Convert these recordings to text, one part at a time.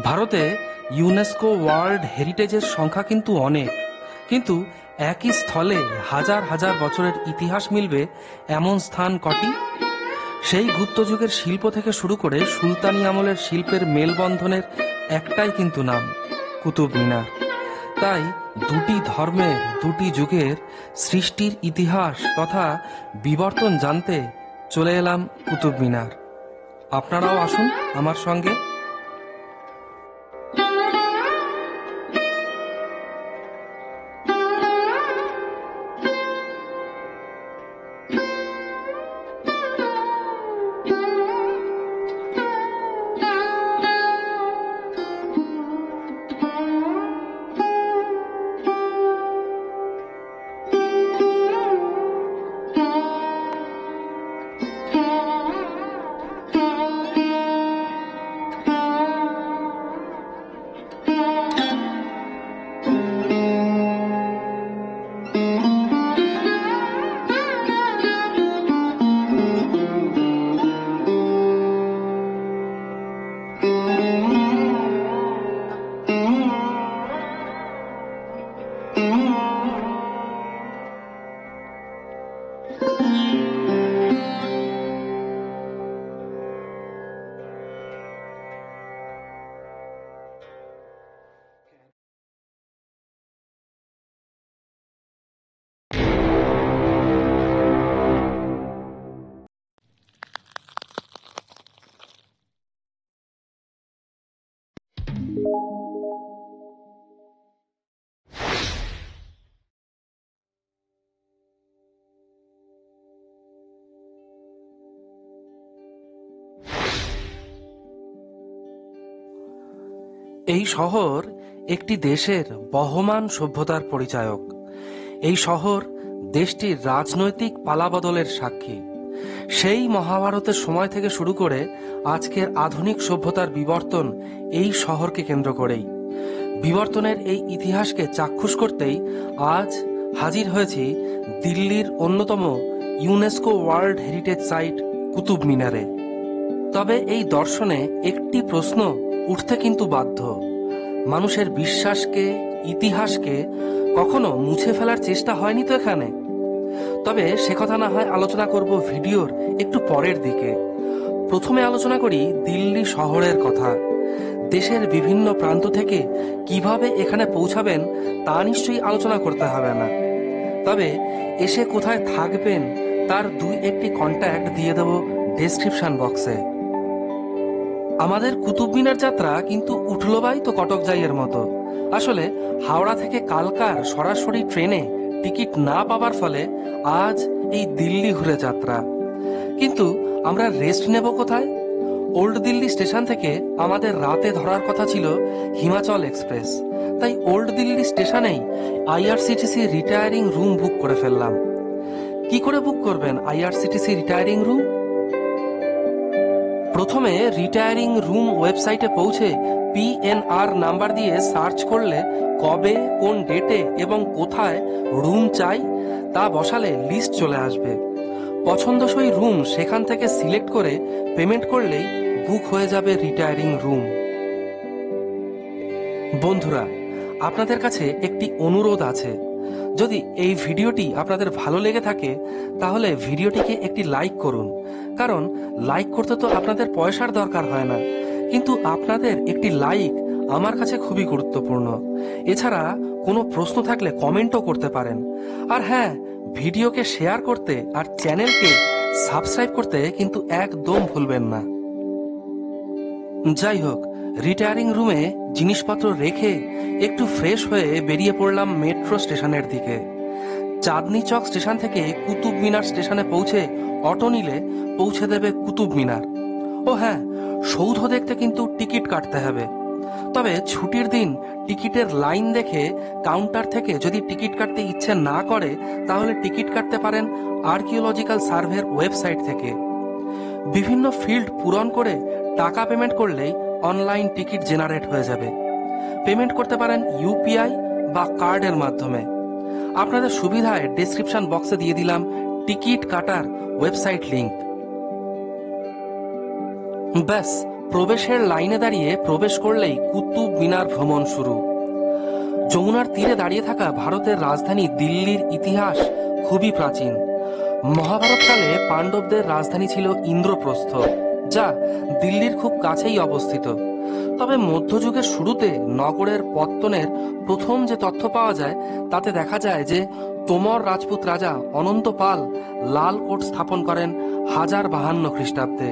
ভারতে UNESCO world হেরিটেজের সংখ্যা কিন্তু অনেক, কিন্তু একই স্থলে হাজার হাজার বছরের ইতিহাস মিলবে এমন স্থান কটি? সেই গুপ্তযুগের শিল্প থেকে শুরু করে সুলতানি আমলের শিল্পের মেলবন্ধনের একটাই কিন্তু নাম, কুতুব মিনার। তাই দুটি ধর্মের, দুটি যুগের সৃষ্টির ইতিহাস তথা বিবর্তন জানতে চলে এলাম কুতুব মিনার। আপনারাও আসুন আমার সঙ্গে। এই শহর একটি দেশের বহমান সভ্যতার পরিচায়ক। এই শহর দেশটির রাজনৈতিক পালাবদলের সাক্ষী। সেই মহাভারতের সময় থেকে শুরু করে আজকের আধুনিক সভ্যতার বিবর্তন এই শহরকে কেন্দ্র করেই। বিবর্তনের এই ইতিহাসকে চাক্ষুষ করতেই আজ হাজির হয়েছি দিল্লির অন্যতম ইউনেস্কো ওয়ার্ল্ড হেরিটেজ সাইট কুতুব মিনারে। তবে এই দর্শনে একটি প্রশ্ন উঠতে কিন্তু বাধ্য, মানুষের বিশ্বাসকে, ইতিহাসকে কখনো মুছে ফেলার চেষ্টা হয়নি তো এখানে? তবে সে কথা না হয় আলোচনা করব ভিডিওর একটু পরের দিকে। প্রথমে আলোচনা করি দিল্লি শহরের কথা। দেশের বিভিন্ন প্রান্ত থেকে কিভাবে এখানে পৌঁছাবেন তা নিশ্চয়ই আলোচনা করতে হবে না। তবে এসে কোথায় থাকবেন তার দুই একটি কন্ট্যাক্ট দিয়ে দেব ডেসক্রিপশন বক্সে। আমাদের কুতুব মিনার যাত্রা কিন্তু উঠলো বাই তো কটক যাইয়ের মতো। আসলে হাওড়া থেকে কালকার সরাসরি ট্রেনে টিকিট না পাওয়ার ফলে আজ এই দিল্লি ঘুরে যাত্রা। কিন্তু আমরা রেস্ট নেব কোথায়? ওল্ড দিল্লি স্টেশন থেকে আমাদের রাতে ধরার কথা ছিল হিমাচল এক্সপ্রেস, তাই ওল্ড দিল্লি স্টেশনেই আইআরসিটিসি রিটায়ারিং রুম বুক করে ফেললাম। কি করে বুক করবেন আইআরসিটিসি রিটায়ারিং রুম? প্রথমে রিটায়ারিং রুম ওয়েবসাইটে পৌঁছে পিএনআর নাম্বার দিয়ে সার্চ করলে কবে, কোন ডেটে এবং কোথায় রুম চাই তা বসালে লিস্ট চলে আসবে। পছন্দসই রুম সেখান থেকে সিলেক্ট করে পেমেন্ট করলেই বুক হয়ে যাবে রিটায়ারিং রুম। বন্ধুরা, আপনাদের কাছে একটি অনুরোধ আছে। যদি এই ভিডিওটি আপনাদের ভালো লেগে থাকে তাহলে ভিডিওটিকে একটি লাইক করুন, কারণ লাইক করতে তো আপনাদের পয়সার দরকার হয় না, কিন্তু আপনাদের একটি লাইক আমার কাছে খুবই গুরুত্বপূর্ণ। এছাড়া কোনো প্রশ্ন থাকলে কমেন্টও করতে পারেন। আর হ্যাঁ, ভিডিওকে শেয়ার করতে আর চ্যানেলকে সাবস্ক্রাইব করতে কিন্তু একদম ভুলবেন না। যাই হোক, রিটায়ারিং রুমে জিনিসপত্র রেখে একটু ফ্রেশ হয়ে বেরিয়ে পড়লাম মেট্রো স্টেশনের দিকে। চাঁদনি চক স্টেশন থেকে কুতুব মিনার স্টেশনে পৌঁছে অটো নিলে পৌঁছে দেবে কুতুব মিনার। ও হ্যাঁ, সৌধ দেখতে কিন্তু টিকিট কাটতে হবে। তবে ছুটির দিন টিকিটের লাইন দেখে কাউন্টার থেকে যদি টিকিট কাটতে ইচ্ছে না করে তাহলে টিকিট কাটতে পারেন আর্কিওলজিক্যাল সার্ভের ওয়েবসাইট থেকে। বিভিন্ন ফিল্ড পূরণ করে টাকা পেমেন্ট করলেই অনলাইন টিকিট জেনারেট হয়ে যাবে। পেমেন্ট করতে পারেন ইউপিআই বা কার্ডের মাধ্যমে। আপনাদের সুবিধায় ডেসক্রিপশন বক্সে দিয়ে দিলাম টিকিট কাটার ওয়েবসাইট লিংক। ব্যাস প্রবেশের লাইনে দাঁড়িয়ে প্রবেশ করলেই কুতুব মিনার ভ্রমণ শুরু। যমুনার তীরে দাঁড়িয়ে থাকা ভারতের রাজধানী দিল্লির ইতিহাস খুবই প্রাচীন। মহাভারতকালে পাণ্ডবদের রাজধানী ছিল ইন্দ্রপ্রস্থ, যা দিল্লির খুব কাছেই অবস্থিত। তবে মধ্যযুগের শুরুতে নগরের পত্তনের প্রথম যে তথ্য পাওয়া যায় তাতে দেখা যায় যে তোমর রাজপুত রাজা অনন্ত পাল লাল কোট স্থাপন করেন 1052 খ্রিস্টাব্দে।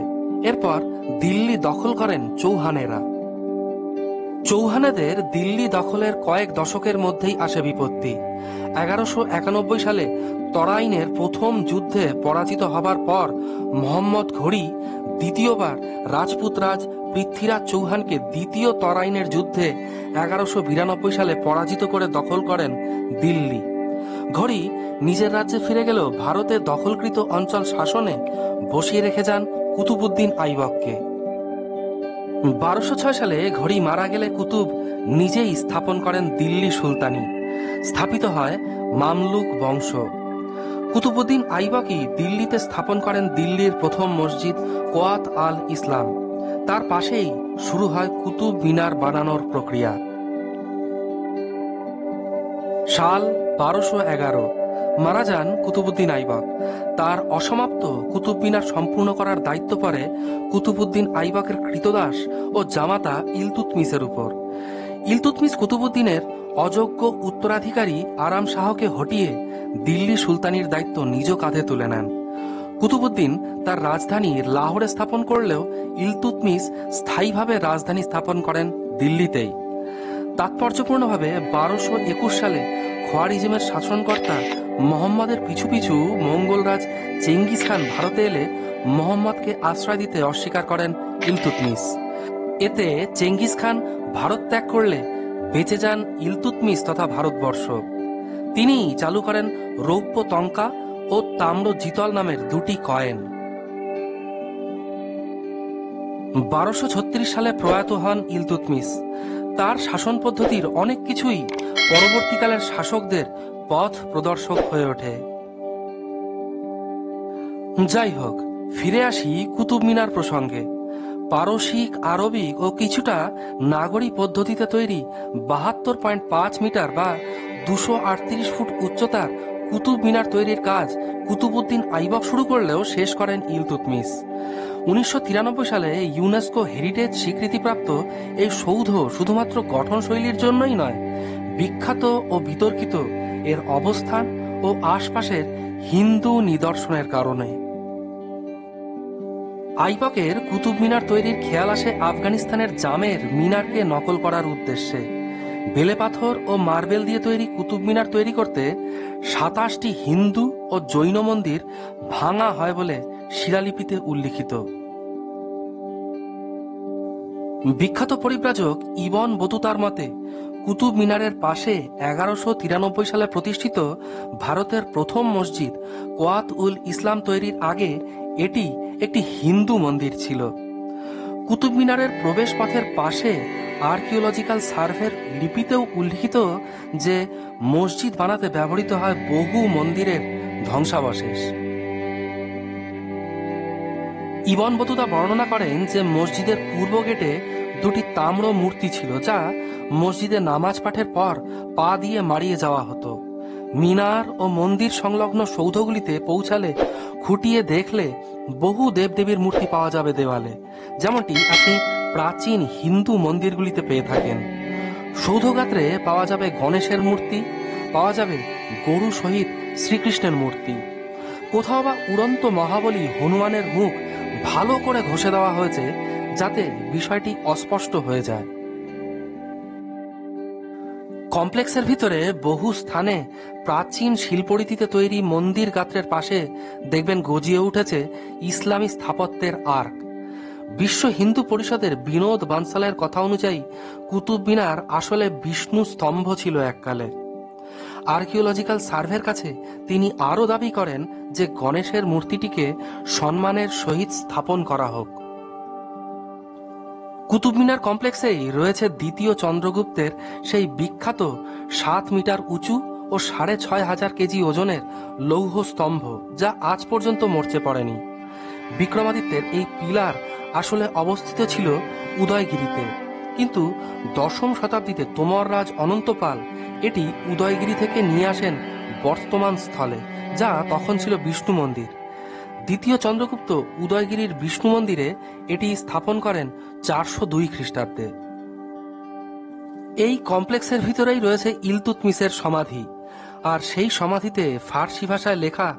এরপর দিল্লি দখল করেন চৌহানেরা। চৌহানেদের দিল্লি দখলের কয়েক দশকের মধ্যেই আসে বিপত্তি। 1191 সালে তরাইনের প্রথম যুদ্ধে পরাজিত হবার পর মোহাম্মদ ঘড়ি দ্বিতীয়বার রাজপুত রাজ পৃথ্বীরাজ চৌহানকে দ্বিতীয় তরাইনের যুদ্ধে 1192 সালে পরাজিত করে দখল করেন দিল্লি। ঘড়ি নিজের রাজ্যে ফিরে গেলেও ভারতের দখলকৃত অঞ্চল শাসনে বসিয়ে রেখে যান কুতুবউদ্দিন আইবককে। 1206 সালে ঘড়ি মারা গেলে কুতুব নিজেই স্থাপন করেন দিল্লি সুলতানি। স্থাপিত হয় মামলুক বংশ। কুতুবউদ্দিন আইবকই দিল্লিতে স্থাপন করেন দিল্লির প্রথম মসজিদ কোয়াত আল ইসলাম। তার পাশেই শুরু হয় কুতুব মিনার বানানোর প্রক্রিয়া। সাল 1211 মারা যান কুতুবউদ্দিন আইবক। তার অসমাপ্ত কুতুব মিনার সম্পূর্ণ করার দায়িত্ব পড়ে কুতুবউদ্দিন আইবকের কৃতদাস ও জামাতা ইলতুৎমিশের উপর। ইলতুৎমিশ কুতুবউদ্দিনের অযোগ্য উত্তরাধিকারী আরাম শাহকে হটিয়ে দিল্লি সুলতানির দায়িত্ব নিজ কাঁধে তুলে নেন। কুতুবউদ্দিন তার রাজধানী লাহোরে স্থাপন করলেও ইলতুৎমিশ স্থায়ীভাবে রাজধানী স্থাপন করেন দিল্লিতেই। তাৎপর্যপূর্ণভাবে 1221 সালে খোয়ারিজমের শাসনকর্তা মোহাম্মদের পিছু পিছু মঙ্গলরাজ চেঙ্গিস খান ভারতে এলে মোহাম্মদকে আশ্রয় দিতে অস্বীকার করেন ইলতুৎমিশ। এতে চেঙ্গিস খান ভারত ত্যাগ করলে বেঁচে যান ইলতুৎমিশ তথা ভারতবর্ষ। তিনি চালু করেন রৌপ্য টঙ্কা ও তাম্র জিতল নামের দুটি কয়েন। 1236 সালে প্রয়াত হন ইলতুৎমিশ। তার শাসন পদ্ধতির অনেক কিছুই পরবর্তীকালের শাসকদের পথ প্রদর্শক হয়ে ওঠে। যাই হোক, ফিরে আসি কুতুব মিনার প্রসঙ্গে। পারসিক, আরবিক ও কিছুটা নাগরী পদ্ধতিতে তৈরি 72.5 মিটার বা 238 ফুট উচ্চতার কুতুব মিনার তৈরির কাজ কুতুবউদ্দিন আইবক শুরু করলেও শেষ করেন ইলতুৎমিশ। 1993 সালে ইউনেস্কো হেরিটেজ স্বীকৃতিপ্রাপ্ত এই সৌধ শুধুমাত্র গঠনশৈলীর জন্যই নয়, বিখ্যাত ও বিতর্কিত এর অবস্থান ও আশপাশের হিন্দু নিদর্শনের কারণে। আইবকের কুতুব মিনার তৈরির খেয়াল আসে আফগানিস্তানের জামের মিনারকে নকল করার উদ্দেশ্যে। বেলে পাথর ও মার্বেল দিয়ে তৈরি কুতুব মিনার তৈরি করতে 27টি হিন্দু ও জৈন মন্দির ভাঙা হয় বলে শিলালিপিতে উল্লিখিত। বিখ্যাত পরিব্রাজক ইবন বতুতার মতে কুতুব মিনারের পাশে 1193 সালে প্রতিষ্ঠিত ভারতের প্রথম মসজিদ কোয়াত উল ইসলাম তৈরির আগে এটি একটি হিন্দু মন্দির ছিল। কুতুব মিনারের প্রবেশ পথের পাশে আর্কিওলজিক্যাল সার্ভের লিপিতেও উল্লিখিত যে মসজিদ বানাতে ব্যবহৃত হয় বহু মন্দিরের ধ্বংসাবশেষ। ইবন বতুতা বর্ণনা করেন যে মসজিদের পূর্ব গেটে দুটি তাম্র মূর্তি ছিল, যা মসজিদে নামাজ পাঠের পর পা দিয়ে মারিয়ে যাওয়া হতো। মিনার ও মন্দির সংলগ্ন সৌধগুলিতে পৌঁছালে খুঁটিয়ে দেখলে বহু দেবদেবীর মূর্তি পাওয়া যাবে দেওয়ালে, যেমনটি আপনি প্রাচীন হিন্দু মন্দিরগুলিতে পেয়ে থাকেন। সৌধগাত্রে পাওয়া যাবে গণেশের মূর্তি, পাওয়া যাবে গরু সহিত শ্রীকৃষ্ণের মূর্তি। কোথাও বা উড়ন্ত মহাবলী হনুমানের মুখ ভালো করে ঘষে দেওয়া হয়েছে যাতে বিষয়টি অস্পষ্ট হয়ে যায়। কমপ্লেক্সের ভিতরে বহু স্থানে প্রাচীন শিল্পরীতিতে তৈরি মন্দির গাত্রের পাশে দেখবেন গজিয়ে উঠেছে ইসলামী স্থাপত্যের আর্ক। বিশ্ব হিন্দু পরিষদের বিনোদ বানসালের কথা অনুযায়ী কুতুব মিনার আসলে বিষ্ণু স্তম্ভ ছিল এককালে। আর্কিওলজিক্যাল সার্ভের কাছে তিনি আরও দাবি করেন যে গণেশের মূর্তিটিকে সম্মানের সহিত স্থাপন করা হোক। কুতুব মিনার কমপ্লেক্সেই রয়েছে দ্বিতীয় চন্দ্রগুপ্তের সেই বিখ্যাত 7 মিটার উঁচু ও 6500 কেজি ওজনের লৌহ স্তম্ভ, যা আজ পর্যন্ত মরচে পড়েনি। বিক্রমাদিত্যের এই পিলার আসলে অবস্থিত ছিল উদয়গিরিতে, কিন্তু দশম শতাব্দীতে তোমর রাজ অনন্তপাল এটি উদয়গিরি থেকে নিয়ে আসেন বর্তমান স্থলে, যা তখন ছিল বিষ্ণু মন্দির। দ্বিতীয় চন্দ্রগুপ্ত উদয়গিরির বিষ্ণু মন্দিরে এটি স্থাপন করেন 402 খ্রিস্টাব্দে। এই কমপ্লেক্সের ভিতরেই রয়েছে ইলতুৎমিশের সমাধি, আর সেই সমাধিতে ফার্সি ভাষায় লেখা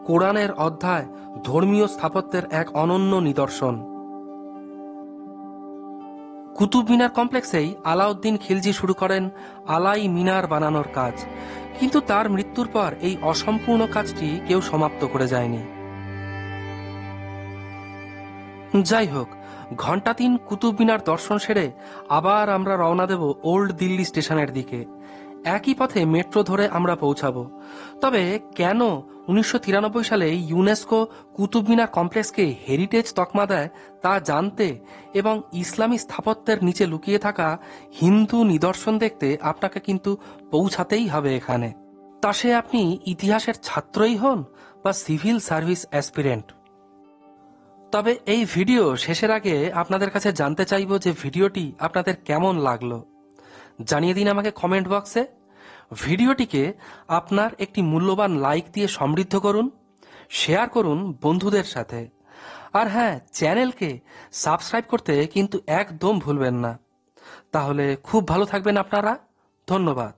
কোরআনের অধ্যায় ধর্মীয় স্থাপত্যের এক অনন্য নিদর্শন। কুতুব মিনার কমপ্লেক্সেই আলাউদ্দিন খিলজি শুরু করেন আলাই মিনার বানানোর কাজ, কিন্তু তার মৃত্যুর পর এই অসম্পূর্ণ কাজটি কেউ সমাপ্ত করে যায়নি। যাই হোক, ঘণ্টা 3 কুতুব মিনার দর্শন সেরে আবার আমরা রওনা দেব ওল্ড দিল্লি স্টেশনের দিকে। একই পথে মেট্রো ধরে আমরা পৌঁছাবো। তবে কেন 1993 সালে ইউনেস্কো কুতুব মিনার কমপ্লেক্সকে হেরিটেজ তকমা দেয় তা জানতে এবং ইসলামী স্থাপত্যের নিচে লুকিয়ে থাকা হিন্দু নিদর্শন দেখতে আপনাকে কিন্তু পৌঁছাতেই হবে এখানে। তা সে আপনি ইতিহাসের ছাত্রই হন বা সিভিল সার্ভিস অ্যাসপিরেন্ট। তবে এই ভিডিও শেষের আগে আপনাদের কাছে জানতে চাইব যে ভিডিওটি আপনাদের কেমন লাগলো। জানিয়ে দিন আমাকে কমেন্ট বক্সে। ভিডিওটিকে আপনার একটি মূল্যবান লাইক দিয়ে সমৃদ্ধ করুন, শেয়ার করুন বন্ধুদের সাথে, আর হ্যাঁ, চ্যানেলকে সাবস্ক্রাইব করতে কিন্তু একদম ভুলবেন না। তাহলে খুব ভালো থাকবেন আপনারা। ধন্যবাদ।